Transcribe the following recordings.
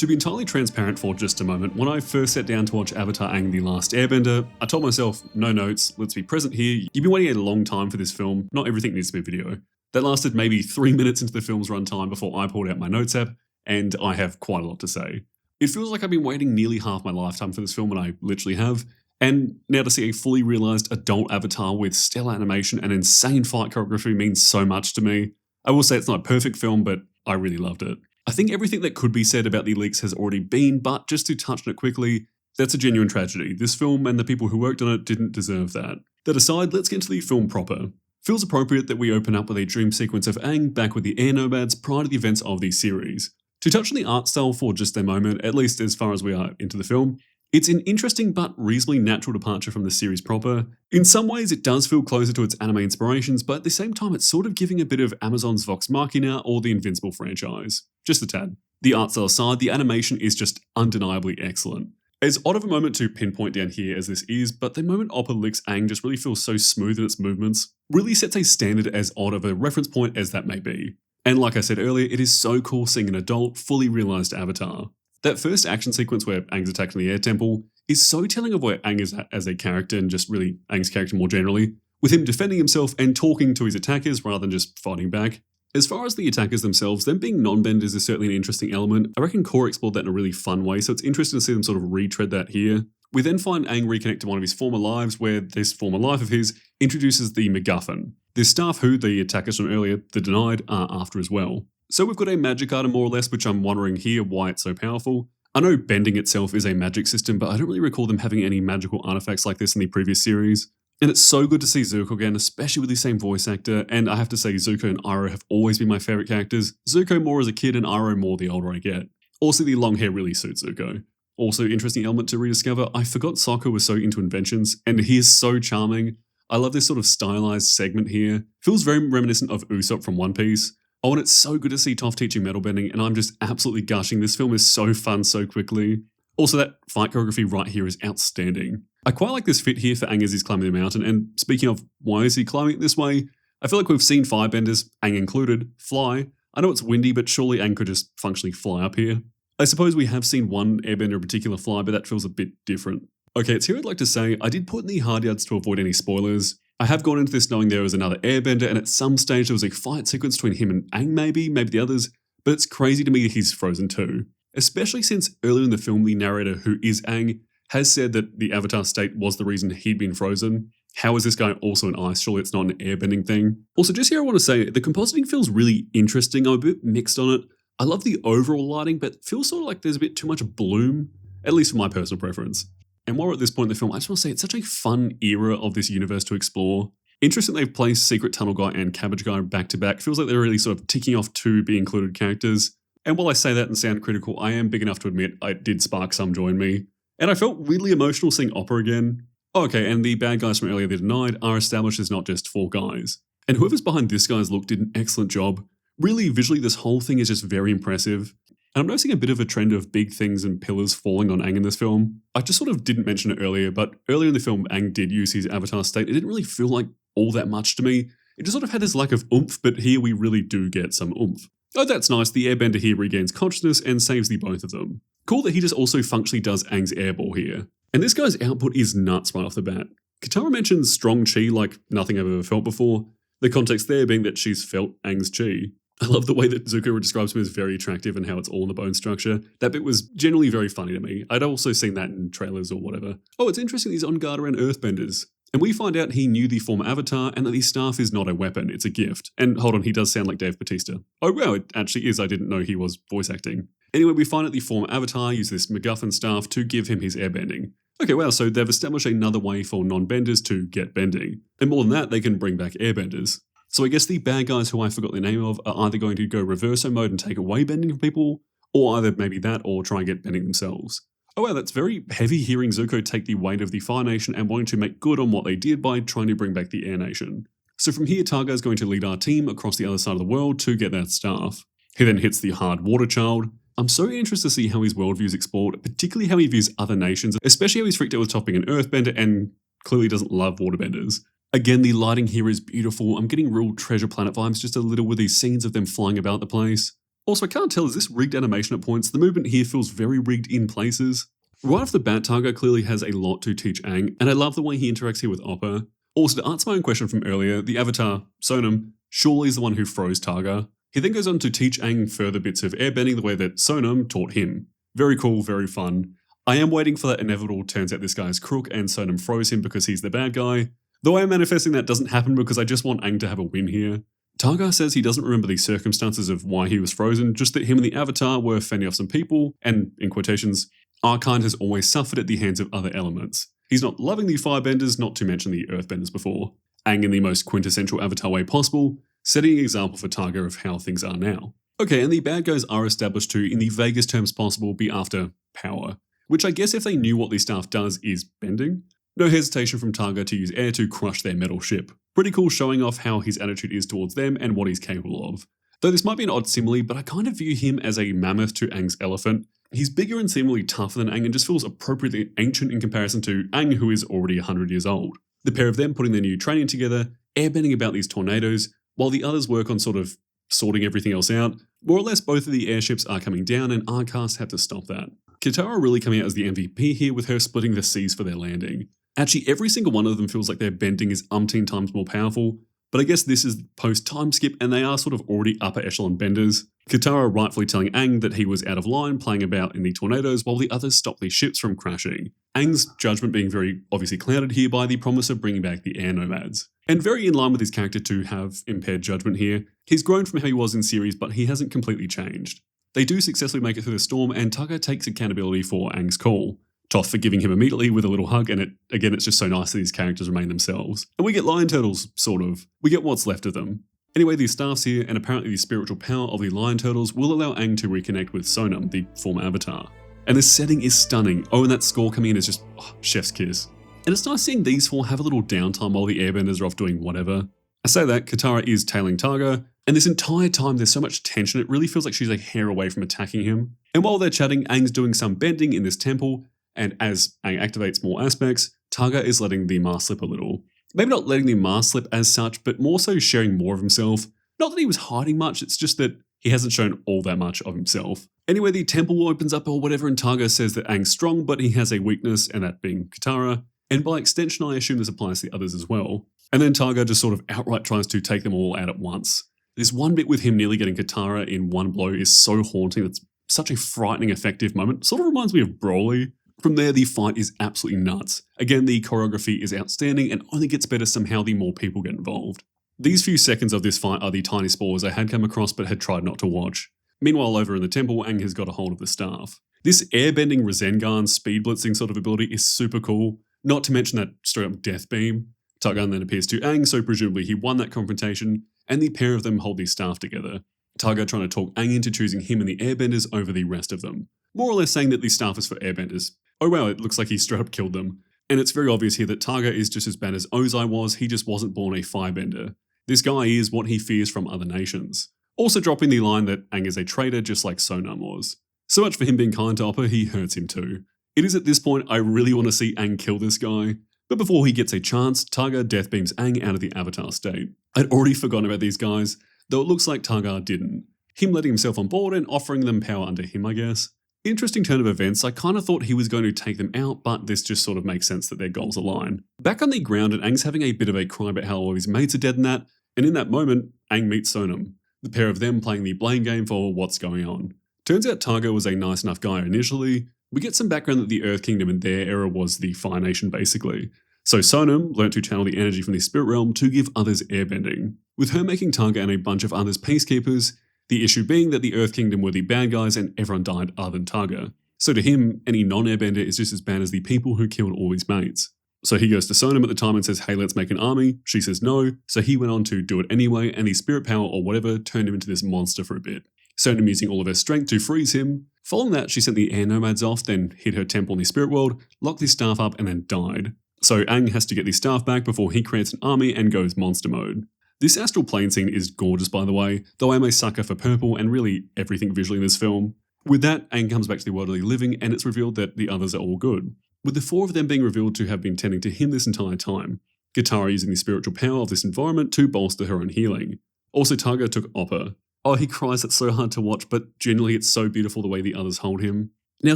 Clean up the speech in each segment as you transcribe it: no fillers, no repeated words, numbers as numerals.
To be entirely transparent for just a moment, when I first sat down to watch Avatar Aang the Last Airbender, I told myself, no notes, let's be present here. You've been waiting a long time for this film, not everything needs to be video. That lasted maybe 3 minutes into the film's runtime before I pulled out my notes app, and I have quite a lot to say. It feels like I've been waiting nearly half my lifetime for this film, and I literally have. And now to see a fully realised adult Avatar with stellar animation and insane fight choreography means so much to me. I will say it's not a perfect film, but I really loved it. I think everything that could be said about the leaks has already been, but just to touch on it quickly, that's a genuine tragedy. This film and the people who worked on it didn't deserve that. That aside, let's get into the film proper. Feels appropriate that we open up with a dream sequence of Aang back with the air nomads prior to the events of the series. To touch on the art style for just a moment, at least as far as we are into the film, it's an interesting but reasonably natural departure from the series proper. In some ways it does feel closer to its anime inspirations, but at the same time it's sort of giving a bit of Amazon's Vox Machina or the Invincible franchise. Just a tad. The art style aside, the animation is just undeniably excellent. As odd of a moment to pinpoint down here as this is, but the moment Oppa licks Aang just really feels so smooth in its movements, really sets a standard as odd of a reference point as that may be. And like I said earlier, it is so cool seeing an adult, fully realised Avatar. That first action sequence where Aang's attacked in the air temple is so telling of where Aang is at as a character and just really Aang's character more generally, with him defending himself and talking to his attackers rather than just fighting back. As far as the attackers themselves, them being non-benders is certainly an interesting element. I reckon Core explored that in a really fun way, so it's interesting to see them sort of retread that here. We then find Aang reconnect to one of his former lives, where this former life of his introduces the MacGuffin. This staff who the attackers from earlier, the Denied, are after as well. So we've got a magic item more or less, which I'm wondering here why it's so powerful. I know bending itself is a magic system, but I don't really recall them having any magical artifacts like this in the previous series. And it's so good to see Zuko again, especially with the same voice actor, and I have to say Zuko and Iroh have always been my favourite characters. Zuko more as a kid and Iroh more the older I get. Also the long hair really suits Zuko. Also interesting element to rediscover, I forgot Sokka was so into inventions, and he is so charming. I love this sort of stylized segment here. Feels very reminiscent of Usopp from One Piece. Oh, and it's so good to see Toph teaching metal bending, and I'm just absolutely gushing. This film is so fun so quickly. Also, that fight choreography right here is outstanding. I quite like this fit here for Aang as he's climbing the mountain, and speaking of why is he climbing it this way, I feel like we've seen firebenders, Aang included, fly. I know it's windy, but surely Aang could just functionally fly up here. I suppose we have seen one airbender in particular fly, but that feels a bit different. Okay, it's here I'd like to say, I did put in the hard yards to avoid any spoilers. I have gone into this knowing there was another airbender, and at some stage there was a fight sequence between him and Aang maybe the others, but it's crazy to me that he's frozen too. Especially since earlier in the film the narrator, who is Aang, has said that the Avatar state was the reason he'd been frozen. How is this guy also in ice? Surely it's not an airbending thing. Also, just here I want to say, the compositing feels really interesting. I'm a bit mixed on it. I love the overall lighting, but it feels sort of like there's a bit too much bloom, at least for my personal preference. And while we're at this point in the film, I just want to say it's such a fun era of this universe to explore. Interesting they've placed Secret Tunnel Guy and Cabbage Guy back to back. Feels like they're really sort of ticking off to be included characters. And while I say that and sound critical, I am big enough to admit it did spark some joy in me. And I felt weirdly emotional seeing Oppa again. Oh, okay, and the bad guys from earlier, the Denied, are established as not just 4 guys. And whoever's behind this guy's look did an excellent job. Really, visually, this whole thing is just very impressive. And I'm noticing a bit of a trend of big things and pillars falling on Aang in this film. I just sort of didn't mention it earlier, but earlier in the film, Aang did use his avatar state. It didn't really feel like all that much to me. It just sort of had this lack of oomph, but here we really do get some oomph. Oh, that's nice. The airbender here regains consciousness and saves the both of them. Cool that he just also functionally does Aang's airball here. And this guy's output is nuts right off the bat. Katara mentions strong chi like nothing I've ever felt before. The context there being that she's felt Aang's chi. I love the way that Zuko describes him as very attractive and how it's all in the bone structure. That bit was generally very funny to me. I'd also seen that in trailers or whatever. Oh, it's interesting he's on guard around earthbenders. And we find out he knew the former Avatar and that the staff is not a weapon, it's a gift. And hold on, he does sound like Dave Bautista. Oh wow, it actually is, I didn't know he was voice acting. Anyway, we find out the former Avatar used this MacGuffin staff to give him his airbending. Okay, wow, so they've established another way for non-benders to get bending. And more than that, they can bring back airbenders. So I guess the bad guys who I forgot the name of are either going to go reverso mode and take away bending from people, or either maybe that or try and get bending themselves. Oh wow, that's very heavy hearing Zuko take the weight of the Fire Nation and wanting to make good on what they did by trying to bring back the Air Nation. So from here, Targa is going to lead our team across the other side of the world to get that staff. He then hits the hard water child. I'm so interested to see how his worldview is explored, particularly how he views other nations, especially how he's freaked out with Toph being an earthbender and clearly doesn't love waterbenders. Again, the lighting here is beautiful. I'm getting real Treasure Planet vibes just a little with these scenes of them flying about the place. Also, I can't tell, is this rigged animation at points? The movement here feels very rigged in places. Right off the bat, Targa clearly has a lot to teach Aang, and I love the way he interacts here with Oppa. Also, to answer my own question from earlier, the avatar, Sonam, surely is the one who froze Targa. He then goes on to teach Aang further bits of airbending the way that Sonam taught him. Very cool, very fun. I am waiting for that inevitable turns out this guy is crook and Sonam froze him because he's the bad guy. Though I am manifesting that doesn't happen because I just want Aang to have a win here. Targa says he doesn't remember the circumstances of why he was frozen, just that him and the Avatar were fending off some people, and, in quotations, our kind has always suffered at the hands of other elements. He's not loving the Firebenders, not to mention the Earthbenders before. Aang in the most quintessential Avatar way possible, setting an example for Targa of how things are now. Okay, and the bad guys are established to, in the vaguest terms possible, be after power. Which I guess if they knew what the staff does is bending. No hesitation from Targa to use air to crush their metal ship. Pretty cool, showing off how his attitude is towards them and what he's capable of. Though this might be an odd simile, but I kind of view him as a mammoth to Aang's elephant. He's bigger and seemingly tougher than Aang and just feels appropriately ancient in comparison to Aang, who is already 100 years old. The pair of them putting their new training together, airbending about these tornadoes, while the others work on sort of sorting everything else out. More or less both of the airships are coming down and our cast have to stop that. Katara really coming out as the MVP here with her splitting the seas for their landing. Actually, every single one of them feels like their bending is umpteen times more powerful, but I guess this is post-time skip and they are sort of already upper echelon benders. Katara rightfully telling Aang that he was out of line playing about in the tornadoes while the others stopped the ships from crashing. Aang's judgment being very obviously clouded here by the promise of bringing back the air nomads. And very in line with his character to have impaired judgment here. He's grown from how he was in series, but he hasn't completely changed. They do successfully make it through the storm and Targa takes accountability for Aang's call. Toph forgiving him immediately with a little hug, and it's just so nice that these characters remain themselves. And we get lion turtles, sort of. We get what's left of them. Anyway, the staffs here, and apparently the spiritual power of the lion turtles, will allow Aang to reconnect with Sonam, the former avatar. And this setting is stunning. Oh, and that score coming in is just, chef's kiss. And it's nice seeing these four have a little downtime while the airbenders are off doing whatever. I say that, Katara is tailing Targa, and this entire time there's so much tension it really feels like she's a hair away from attacking him. And while they're chatting, Aang's doing some bending in this temple, and as Aang activates more aspects, Targa is letting the mask slip a little. Maybe not letting the mask slip as such, but more so sharing more of himself. Not that he was hiding much, it's just that he hasn't shown all that much of himself. Anyway, the temple opens up or whatever and Targa says that Aang's strong, but he has a weakness, and that being Katara. And by extension, I assume this applies to the others as well. And then Targa just sort of outright tries to take them all out at once. This one bit with him nearly getting Katara in one blow is so haunting. It's such a frightening, effective moment. Sort of reminds me of Broly. From there, the fight is absolutely nuts. Again, the choreography is outstanding and only gets better somehow the more people get involved. These few seconds of this fight are the tiny spoilers I had come across but had tried not to watch. Meanwhile, over in the temple, Aang has got a hold of the staff. This airbending Rasengan speed blitzing sort of ability is super cool, not to mention that straight up death beam. Targa then appears to Aang, so presumably he won that confrontation, and the pair of them hold the staff together. Targa trying to talk Aang into choosing him and the airbenders over the rest of them. More or less saying that the staff is for airbenders. Oh wow, it looks like he straight up killed them. And it's very obvious here that Targa is just as bad as Ozai was, he just wasn't born a firebender. This guy is what he fears from other nations. Also dropping the line that Aang is a traitor just like Sonam was. So much for him being kind to Appa, he hurts him too. It is at this point I really want to see Aang kill this guy. But before he gets a chance, Targa death beams Aang out of the avatar state. I'd already forgotten about these guys, though it looks like Targa didn't. Him letting himself on board and offering them power under him, I guess. Interesting turn of events, I kind of thought he was going to take them out, but this just sort of makes sense that their goals align. Back on the ground, and Aang's having a bit of a cry about how all his mates are dead and that, and in that moment, Aang meets Sonam, the pair of them playing the blame game for what's going on. Turns out Targa was a nice enough guy initially. We get some background that the Earth Kingdom in their era was the Fire Nation basically. So Sonam learnt to channel the energy from the spirit realm to give others airbending, with her making Targa and a bunch of others peacekeepers, the issue being that the Earth Kingdom were the bad guys and everyone died other than Targa. So to him, any non-airbender is just as bad as the people who killed all his mates. So he goes to Sonam at the time and says, hey, let's make an army. She says no, so he went on to do it anyway, and the spirit power or whatever turned him into this monster for a bit. Sonam using all of her strength to freeze him. Following that, she sent the air nomads off, then hid her temple in the spirit world, locked his staff up, and then died. So Aang has to get the staff back before he creates an army and goes monster mode. This astral plane scene is gorgeous, by the way, though I'm a sucker for purple and really everything visually in this film. With that, Aang comes back to the world of the living and it's revealed that the others are all good, with the four of them being revealed to have been tending to him this entire time. Katara using the spiritual power of this environment to bolster her own healing. Also, Targa took Oppa. Oh, he cries, it's so hard to watch, but generally it's so beautiful the way the others hold him. Now,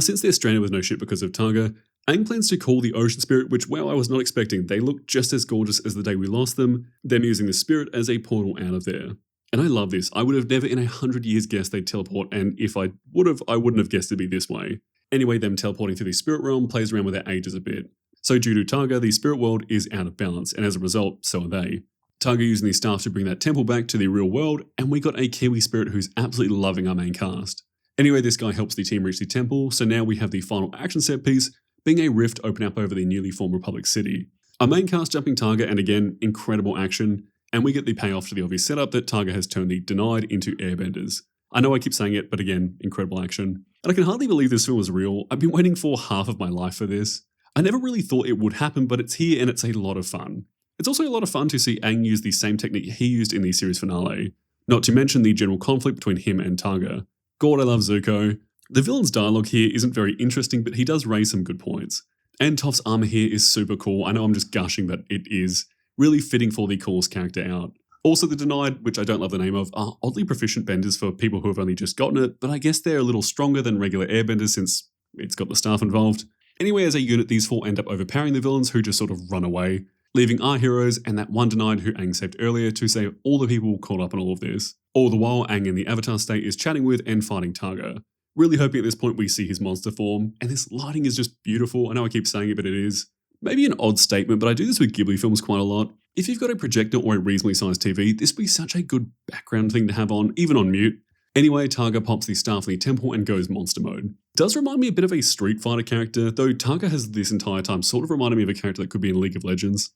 since they're stranded with no ship because of Targa, Aang plans to call the ocean spirit, which, wow, I was not expecting. They look just as gorgeous as the day we lost them, them using the spirit as a portal out of there. And I love this. I would have never in 100 years guessed they'd teleport, and if I would have, I wouldn't have guessed it'd be this way. Anyway, them teleporting to the spirit realm plays around with their ages a bit. So due to Targa, the spirit world is out of balance, and as a result, so are they. Targa using the staff to bring that temple back to the real world, and we got a Kiwi spirit who's absolutely loving our main cast. Anyway, this guy helps the team reach the temple, so now we have the final action set piece, being a rift open up over the newly formed Republic City. Our main cast jumping Targa, and again, incredible action, and we get the payoff to the obvious setup that Targa has turned the Denied into airbenders. I know I keep saying it, but again, incredible action. And I can hardly believe this film was real. I've been waiting for half of my life for this. I never really thought it would happen, but it's here and it's a lot of fun. It's also a lot of fun to see Aang use the same technique he used in the series finale, not to mention the general conflict between him and Targa. God, I love Zuko. The villain's dialogue here isn't very interesting, but he does raise some good points. And Toph's armor here is super cool. I know I'm just gushing, but it is really fitting for the coolest character out. Also, the Denied, which I don't love the name of, are oddly proficient benders for people who have only just gotten it, but I guess they're a little stronger than regular airbenders since it's got the staff involved. Anyway, as a unit, these four end up overpowering the villains who just sort of run away, leaving our heroes and that one Denied who Aang saved earlier to save all the people caught up in all of this. All the while, Aang in the Avatar state is chatting with and fighting Targa. Really hoping at this point we see his monster form, and this lighting is just beautiful. I know I keep saying it, but it is. Maybe an odd statement, but I do this with Ghibli films quite a lot. If you've got a projector or a reasonably sized TV, this would be such a good background thing to have on, even on mute. Anyway, Targa pops the staff in the temple and goes monster mode. Does remind me a bit of a Street Fighter character, though Targa has this entire time sort of reminded me of a character that could be in League of Legends.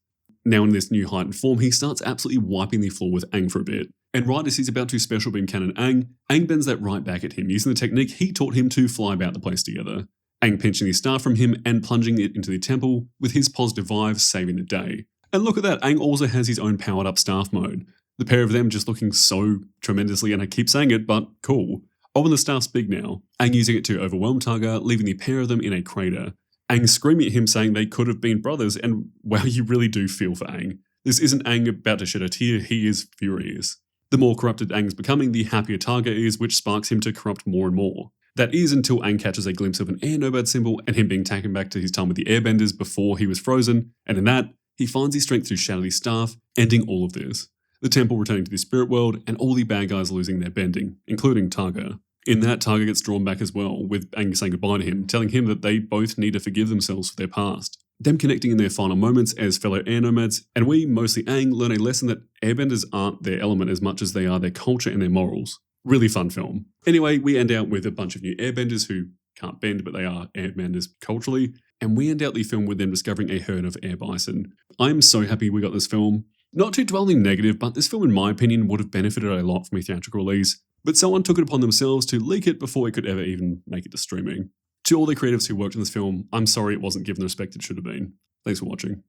Now in this new heightened form, he starts absolutely wiping the floor with Aang for a bit. And right as he's about to special beam cannon Aang bends that right back at him, using the technique he taught him to fly about the place together. Aang pinching the staff from him and plunging it into the temple, with his positive vibes saving the day. And look at that, Aang also has his own powered up staff mode. The pair of them just looking so tremendously, and I keep saying it, but cool. Oh, and the staff's big now. Aang using it to overwhelm Targa, leaving the pair of them in a crater. Aang screaming at him saying they could have been brothers, and wow, you really do feel for Aang. This isn't Aang about to shed a tear, he is furious. The more corrupted Aang's becoming, the happier Targa is, which sparks him to corrupt more and more. That is until Aang catches a glimpse of an air nomad symbol and him being taken back to his time with the airbenders before he was frozen, and in that, he finds his strength to shatter the staff, ending all of this. The temple returning to the spirit world, and all the bad guys losing their bending, including Targa. In that, Targa gets drawn back as well, with Aang saying goodbye to him, telling him that they both need to forgive themselves for their past. Them connecting in their final moments as fellow air nomads, and we, mostly Aang, learn a lesson that airbenders aren't their element as much as they are their culture and their morals. Really fun film. Anyway, we end out with a bunch of new airbenders who can't bend, but they are airbenders culturally, and we end out the film with them discovering a herd of air bison. I'm so happy we got this film. Not to dwell in negative, but this film in my opinion would have benefited a lot from a theatrical release, but someone took it upon themselves to leak it before it could ever even make it to streaming. To all the creatives who worked on this film, I'm sorry it wasn't given the respect it should have been. Thanks for watching.